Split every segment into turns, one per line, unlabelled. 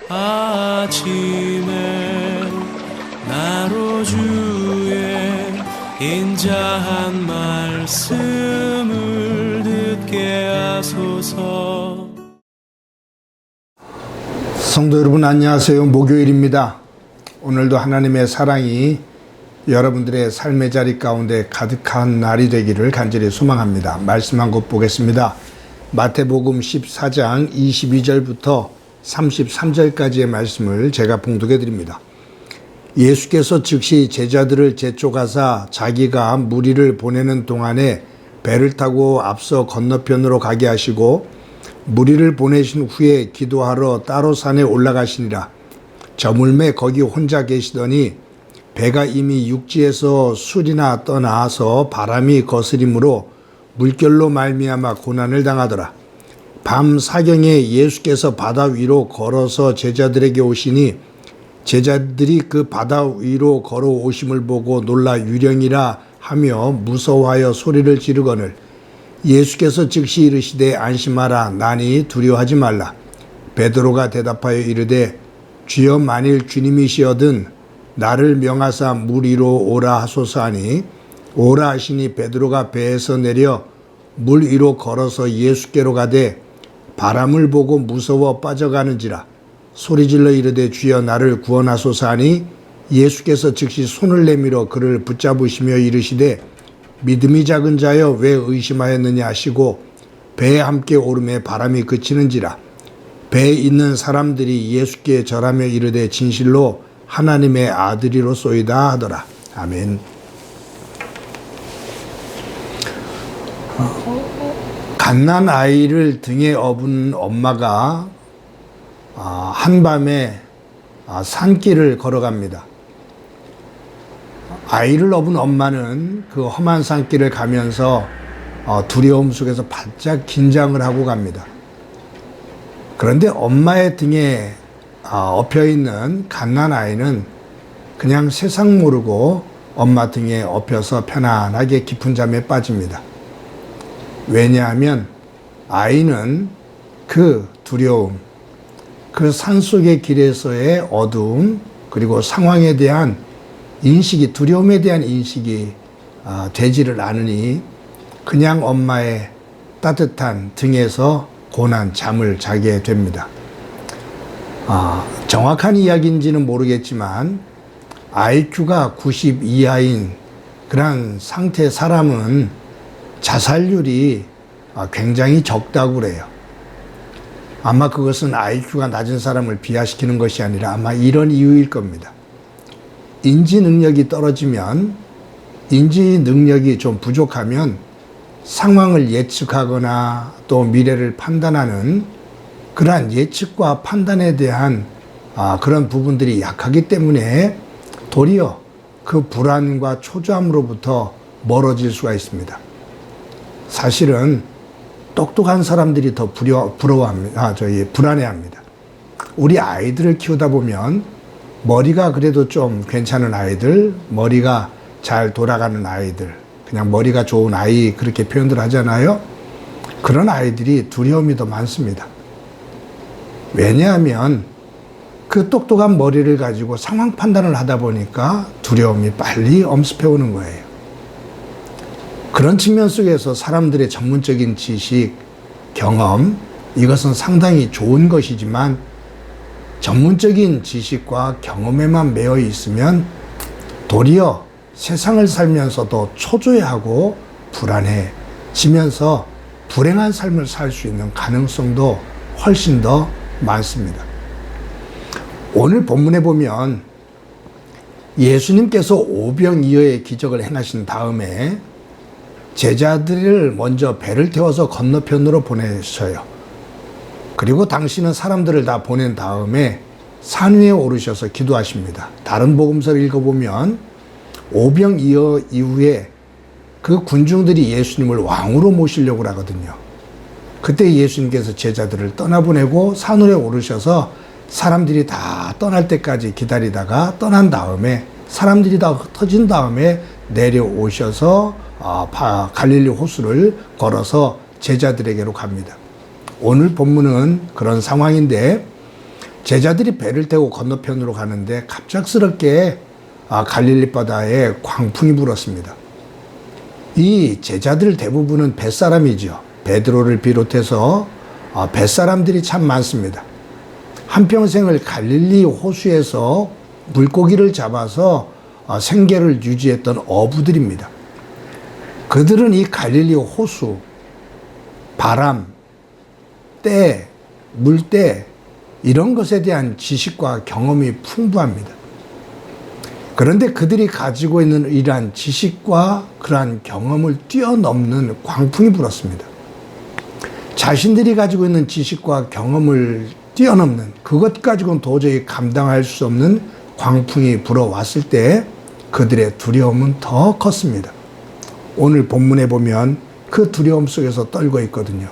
아침에 나로 주의 인자한 말씀을 듣게 하소서.
성도 여러분 안녕하세요. 목요일입니다. 오늘도 하나님의 사랑이 여러분들의 삶의 자리 가운데 가득한 날이 되기를 간절히 소망합니다. 말씀 한 곳 보겠습니다. 마태복음 14장 22절부터 33절까지의 말씀을 제가 봉독해 드립니다. 예수께서 즉시 제자들을 재촉하사 자기가 무리를 보내는 동안에 배를 타고 앞서 건너편으로 가게 하시고 무리를 보내신 후에 기도하러 따로 산에 올라가시니라. 저물매 거기 혼자 계시더니 배가 이미 육지에서 술이나 떠나서 바람이 거스림으로 물결로 말미암아 고난을 당하더라. 밤 사경에 예수께서 바다 위로 걸어서 제자들에게 오시니 제자들이 그 바다 위로 걸어오심을 보고 놀라 유령이라 하며 무서워하여 소리를 지르거늘 예수께서 즉시 이르시되 안심하라 나니 두려워하지 말라. 베드로가 대답하여 이르되 주여 만일 주님이시거든 나를 명하사 물 위로 오라 하소서 하니 오라 하시니 베드로가 배에서 내려 물 위로 걸어서 예수께로 가되 바람을 보고 무서워 빠져가는지라 소리질러 이르되 주여 나를 구원하소서 하니 예수께서 즉시 손을 내밀어 그를 붙잡으시며 이르시되 믿음이 작은 자여 왜 의심하였느냐 하시고 배에 함께 오름에 바람이 그치는지라. 배에 있는 사람들이 예수께 절하며 이르되 진실로 하나님의 아들이로소이다 하더라. 아멘. 갓난 아이를 등에 업은 엄마가 한밤에 산길을 걸어갑니다. 아이를 업은 엄마는 그 험한 산길을 가면서 두려움 속에서 바짝 긴장을 하고 갑니다. 그런데 엄마의 등에 엎여있는 갓난아이는 그냥 세상 모르고 엄마 등에 엎여서 편안하게 깊은 잠에 빠집니다. 왜냐하면 아이는 그 두려움, 그 산속의 길에서의 어두움, 그리고 상황에 대한 인식이, 두려움에 대한 인식이 되지를 않으니 그냥 엄마의 따뜻한 등에서 고난 잠을 자게 됩니다. 정확한 이야기인지는 모르겠지만 IQ가 90 이하인 그런 상태 사람은 자살률이 굉장히 적다고 그래요. 아마 그것은 IQ가 낮은 사람을 비하시키는 것이 아니라 아마 이런 이유일 겁니다. 인지 능력이 떨어지면, 인지 능력이 좀 부족하면 상황을 예측하거나 또 미래를 판단하는 그러한 예측과 판단에 대한 그런 부분들이 약하기 때문에 도리어 그 불안과 초조함으로부터 멀어질 수가 있습니다. 사실은 똑똑한 사람들이 더 불안해합니다. 우리 아이들을 키우다 보면 머리가 그래도 좀 괜찮은 아이들, 머리가 잘 돌아가는 아이들, 그냥 머리가 좋은 아이 그렇게 표현들 하잖아요. 그런 아이들이 두려움이 더 많습니다. 왜냐하면 그 똑똑한 머리를 가지고 상황 판단을 하다 보니까 두려움이 빨리 엄습해 오는 거예요. 그런 측면 속에서 사람들의 전문적인 지식, 경험, 이것은 상당히 좋은 것이지만 전문적인 지식과 경험에만 매여 있으면 도리어 세상을 살면서도 초조해하고 불안해지면서 불행한 삶을 살 수 있는 가능성도 훨씬 더 많습니다. 오늘 본문에 보면 예수님께서 오병이어의 기적을 행하신 다음에 제자들을 먼저 배를 태워서 건너편으로 보내셔요. 그리고 당신은 사람들을 다 보낸 다음에 산 위에 오르셔서 기도하십니다. 다른 복음서를 읽어보면 오병이어 이후에 그 군중들이 예수님을 왕으로 모시려고 하거든요. 그때 예수님께서 제자들을 떠나보내고 산으로 오르셔서 사람들이 다 떠날 때까지 기다리다가 떠난 다음에 사람들이 다 흩어진 다음에 내려오셔서 갈릴리 호수를 걸어서 제자들에게로 갑니다. 오늘 본문은 그런 상황인데 제자들이 배를 타고 건너편으로 가는데 갑작스럽게 갈릴리 바다에 광풍이 불었습니다. 이 제자들 대부분은 뱃사람이죠. 베드로를 비롯해서 뱃사람들이 참 많습니다. 한평생을 갈릴리 호수에서 물고기를 잡아서 생계를 유지했던 어부들입니다. 그들은 이 갈릴리 호수, 바람, 때, 물때 이런 것에 대한 지식과 경험이 풍부합니다. 그런데 그들이 가지고 있는 이러한 지식과 그러한 경험을 뛰어넘는 광풍이 불었습니다. 자신들이 가지고 있는 지식과 경험을 뛰어넘는 그것 가지고는 도저히 감당할 수 없는 광풍이 불어왔을 때 그들의 두려움은 더 컸습니다. 오늘 본문에 보면 그 두려움 속에서 떨고 있거든요.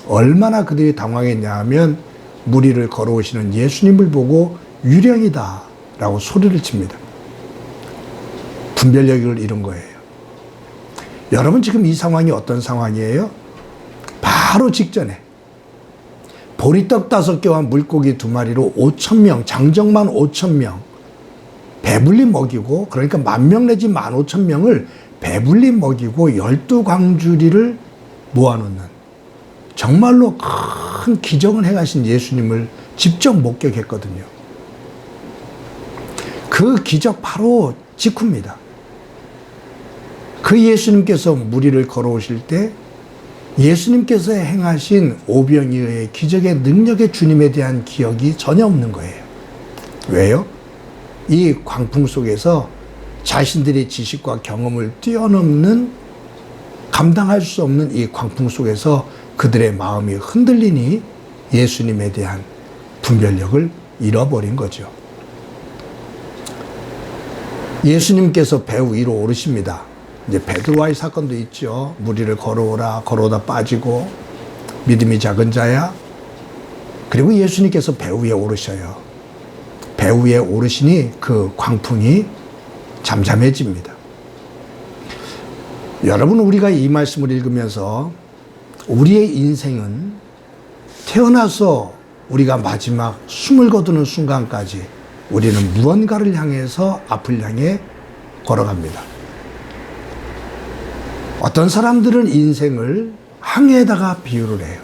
얼마나 그들이 당황했냐 하면 물 위를 걸어오시는 예수님을 보고 유령이다 라고 소리를 칩니다. 분별력을 잃은 거예요. 여러분 지금 이 상황이 어떤 상황이에요? 바로 직전에 보리떡 5개와 물고기 2마리로 5,000명, 장정만 5,000명 배불리 먹이고, 그러니까 10,000명 내지 15,000명을 배불리 먹이고 12광주리를 모아놓는 정말로 큰 기적을 행하신 예수님을 직접 목격했거든요. 그 기적 바로 직후입니다. 그 예수님께서 물 위를 걸어오실 때 예수님께서 행하신 오병이어의 기적의 능력의 주님에 대한 기억이 전혀 없는 거예요. 왜요? 이 광풍 속에서 자신들의 지식과 경험을 뛰어넘는, 감당할 수 없는 이 광풍 속에서 그들의 마음이 흔들리니 예수님에 대한 분별력을 잃어버린 거죠. 예수님께서 배 위로 오르십니다. 이제 베드로와의 사건도 있죠. 물 위를 걸어오라, 걸어오다 빠지고, 믿음이 작은 자야. 그리고 예수님께서 배 위에 오르셔요. 배 위에 오르시니 그 광풍이 잠잠해집니다. 여러분, 우리가 이 말씀을 읽으면서 우리의 인생은 태어나서 우리가 마지막 숨을 거두는 순간까지 우리는 무언가를 향해서 앞을 향해 걸어갑니다. 어떤 사람들은 인생을 항해에다가 비유를 해요.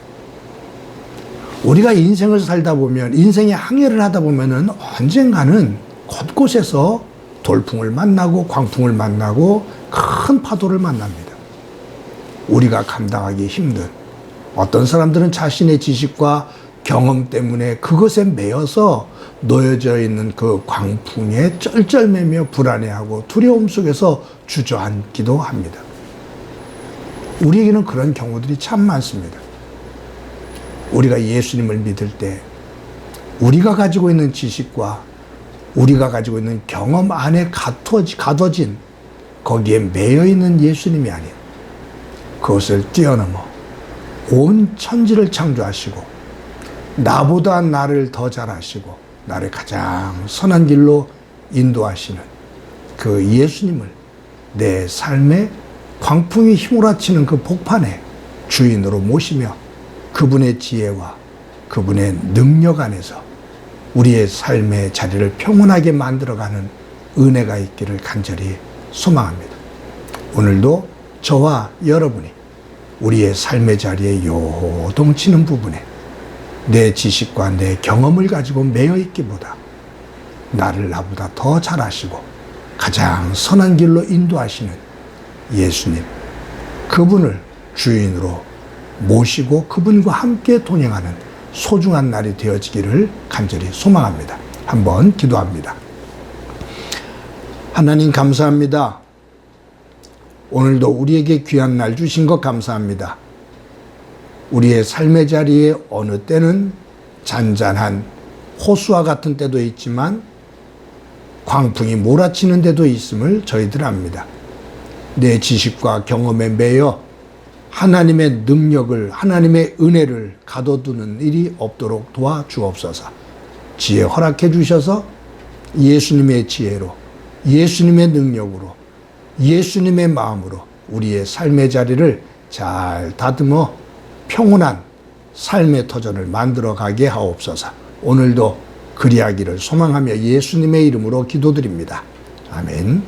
우리가 인생을 살다 보면, 인생의 항해를 하다 보면은 언젠가는 곳곳에서 돌풍을 만나고 광풍을 만나고 큰 파도를 만납니다. 우리가 감당하기 힘든, 어떤 사람들은 자신의 지식과 경험 때문에 그것에 매여서 놓여져 있는 그 광풍에 쩔쩔매며 불안해하고 두려움 속에서 주저앉기도 합니다. 우리에게는 그런 경우들이 참 많습니다. 우리가 예수님을 믿을 때 우리가 가지고 있는 지식과 우리가 가지고 있는 경험 안에 가둬진, 거기에 매여있는 예수님이 아닌, 그것을 뛰어넘어 온 천지를 창조하시고 나보다 나를 더 잘 아시고 나를 가장 선한 길로 인도하시는 그 예수님을 내 삶의 광풍이 휘몰아치는 그 복판에 주인으로 모시며 그분의 지혜와 그분의 능력 안에서 우리의 삶의 자리를 평온하게 만들어가는 은혜가 있기를 간절히 소망합니다. 오늘도 저와 여러분이 우리의 삶의 자리에 요동치는 부분에 내 지식과 내 경험을 가지고 매여 있기보다 나를 나보다 더 잘 아시고 가장 선한 길로 인도하시는 예수님, 그분을 주인으로 모시고 그분과 함께 동행하는 소중한 날이 되어지기를 간절히 소망합니다. 한번 기도합니다. 하나님 감사합니다. 오늘도 우리에게 귀한 날 주신 것 감사합니다. 우리의 삶의 자리에 어느 때는 잔잔한 호수와 같은 때도 있지만 광풍이 몰아치는 데도 있음을 저희들 압니다. 내 지식과 경험에 매여 하나님의 능력을, 하나님의 은혜를 가둬두는 일이 없도록 도와주옵소서. 지혜 허락해 주셔서 예수님의 지혜로, 예수님의 능력으로, 예수님의 마음으로 우리의 삶의 자리를 잘 다듬어 평온한 삶의 터전을 만들어 가게 하옵소서. 오늘도 그리하기를 소망하며 예수님의 이름으로 기도드립니다. 아멘.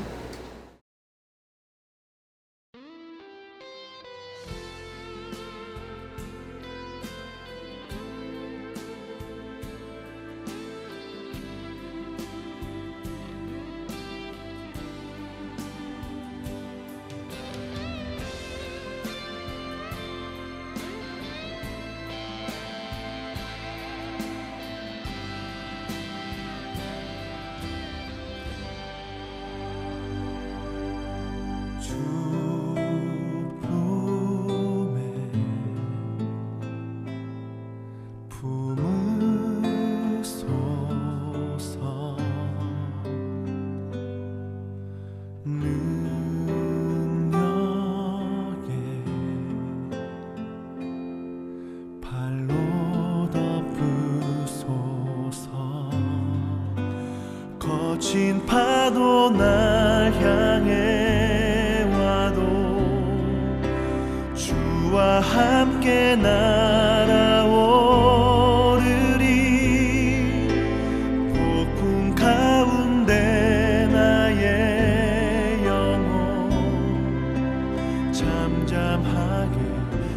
거친 파도 날 향해 와도 주와 함께 날아오르리. 폭풍 가운데 나의 영혼 잠잠하게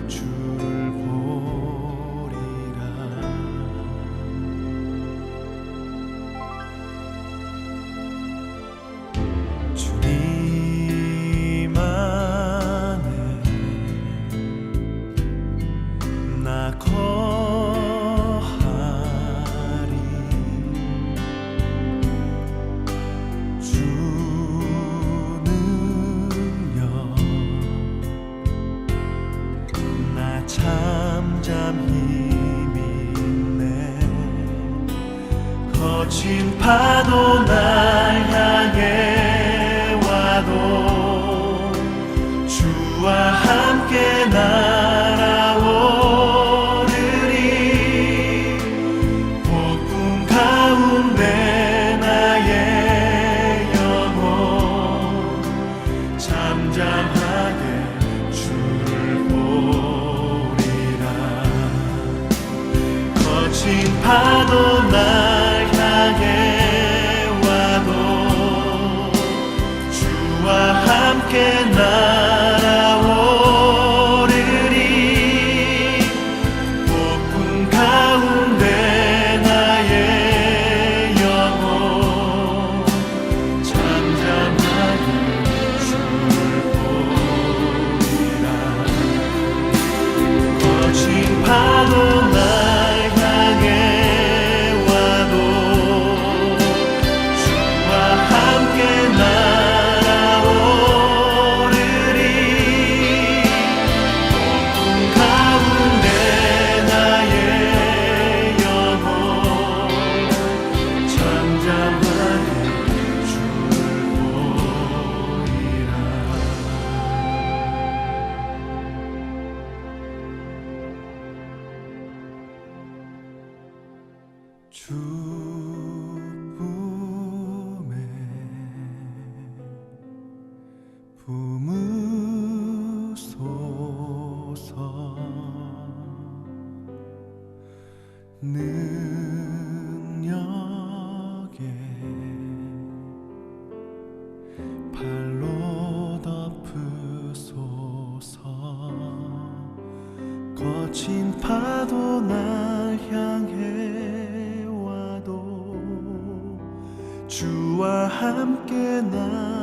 주를 보리라. 주님 안에 나 거하리. 주 능력 나 잠잠히 믿네. 거친 파도 날 향해 와도 주와 함께 날아오르리. 폭풍 가운데 나의 영혼 잠잠하게 주를 보리라. 거친 파도 날 향해 와도 주와 함께 날아오르리. 폭풍 가운데 나의 영혼 잠잠하게 주를 보리라. 거친 파도 날 향해 와도 주와 함께 날아오르리. 폭풍 가운데 나의 영혼 잠잠하게 주를 보리라. 주쁨에 품으소서. 능력에 발로 덮으소서. 거친 파도 날 향해 와도 주와 함께 나